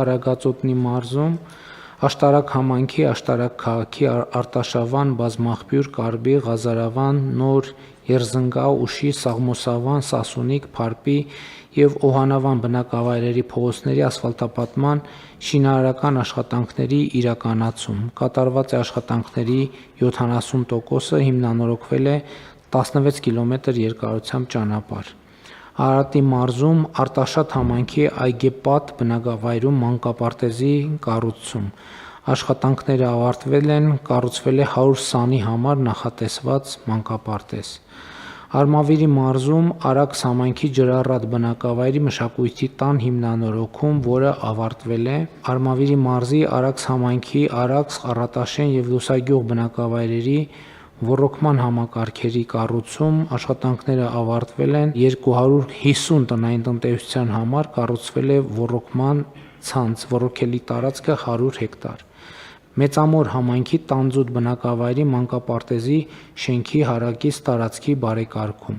Արագածոտնի մարզում Աշտարակ համայնքի Աշտարակ քաղաքի Արտաշավան, Բազմաղբյուր, Կարբի, Ղազարավան, Նոր, Երզնկա, Ուշի, Սաղմոսավան, Սասունիկ, Փարպի և Օհանավան բնակավայրերի փողոցների ասֆալտապատման շինարարական աշխատանքների իրականացում։ Կատարված է աշխատանքների 70%-ը, հիմնանորոգվել է 16 կմ երկարությամբ ճանապարհ։ Արարատի մարզում Արտաշատ համայնքի Այգեպատ բնակավայրում մանկապարտեզի կառուցում։ Աշխատանքները ավարտվել են, կառուցվել է 100 սանի համար նախատեսված մանկապարտեզ։ Արմավիրի մարզում Արաքս համայնքի Ջրառատ բնակավայրի մշակույթի տան հիմնանորոգում, որը ավարտվել է։ Արմավիրի մարզի Արաքս համայնքի Արաքս, Առատաշեն և Լուսագյուղ բնակավայրերի ոռոգման համակարգերի կառուցում, աշխատանքները ավարտվել են, 250 տնային տնտեսության համար կառուցվել է ոռոգման ցանց, ոռոգելի տարածքը 100 հեկտար։ Մեծամոր համայնքի Տանձուտ բնակավայրի մանկապարտեզի շենքի հարակից տարածքի բարեկարգում։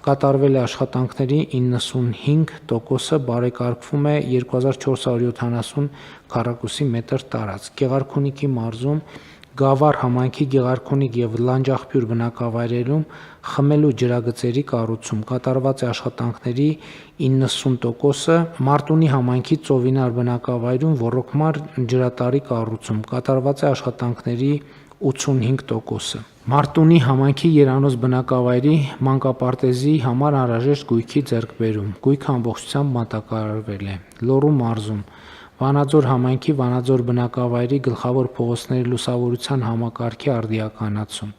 Կատարվել է աշխատանքների 95%-ը, բարեկարգվում է 2470 քմ տարածք։ Գեղարքունիքի մարզում Գավառ համայնքի Գեղարքունիք և Լանջաղբյուր բնակավայրերում խմելու ջրագծերի կառուցում։ Կատարված է աշխատանքների 90%-ը։ Մարտունի համայնքի Ծովինար բնակավայրում ոռոգման ջրատարի կառուցում։ Կատարված է աշխատանքների 85%-ը։ Մարտունի համայնքի Երանոց բնակավայրի մանկապարտեզի համար անհրաժեշտ գույքի ձեռքբերում։ Գույքը ամբողջությամբ մատակարարվել է։ Լոռու մարզում Վանաձոր համայնքի Վանաձոր բնակավայրի գլխավոր փողոցների լուսավորության համակարգի արդիականացում։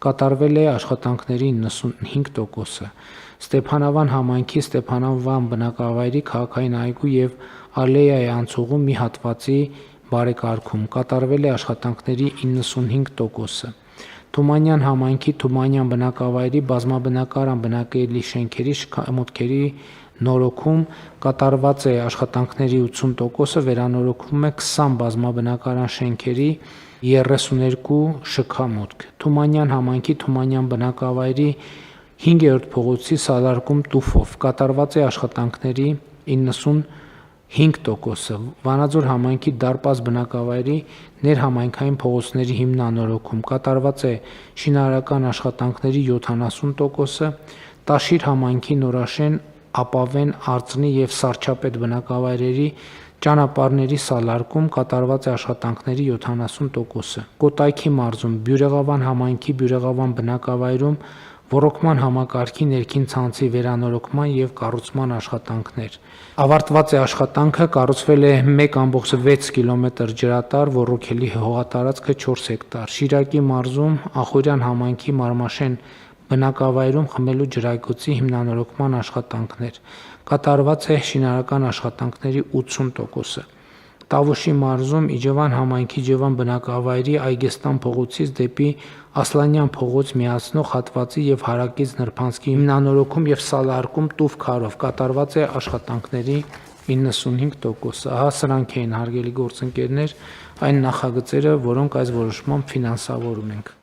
Կատարվել է աշխատանքների 95%-ը։ Ստեփանավան համայնքի Ստեփանավան բնակավայրի քաղաքային այգու և ալեյայի անցուղու մի հատվածի բարեկարգում։ Կատարվել է աշխատանքների 95%-ը։ Թումանյան համայնքի Թումանյան բնակավայրի բազմաբնակարան բնակելի շենքերի շքամուտքերի նորոգում։ Կատարված է աշխատանքների 80%-ը, վերանորոգվում է 20 բազմաբնակարան շենքերի 32 շքամուտք։ Թումանյան համայնքի Թումանյան բնակավայրի 5-րդ փողոցի սալարկում տուֆով։ Կատարված է աշխատանքների 95%-ը։ Վանաձոր համայնքի Դարպաս բնակավայրի ներհամայնքային փողոցների հիմնանորոգում։ Կատարված է շինարարական աշխատանքների 70%-ը։ Տաշիր համայնքի Նորաշեն, Ապավեն, Արծնի և Սառչապետ բնակավայրերի ճանապարհների սալարկում։ Կատարված է աշխատանքների 70%-ը։ Կոտայքի մարզում Բյուրեղավան համայնքի Բյուրեղավան բնակավայրում ոռոգման համակարգի ներքին ցանցի վերանորոգման և կառուցման աշխատանքներ։ Ավարտված է աշխատանքը, կառուցվել է 1,6 կմ ջրատար, ոռոգելի հողատարածքը 4 հեկտար։ Շիրակի մարզում Ախորյան համայնքի Մարմաշեն բնակավայրում խմելու ջրագծի հիմնանորոգման աշխատանքներ։ Կատարված է շինարարական աշխատանքների 80%-ը։ Տավուշի մարզում Իջևան համայնքի Իջևան բնակավայրի Այգեստան փողոցից դեպի Ասլանյան փողոց միացնող հատվածի և հարակից նրբանցքի հիմնանորոգում և սալարկում տուֆ քարով։ Կատարված է աշխատանքների 95%-ը։ Ահա սրանք էին, հարգելի գործընկերներ, այն նախագծերը, որոնք այս որոշմամբ ֆինանսավորում ենք։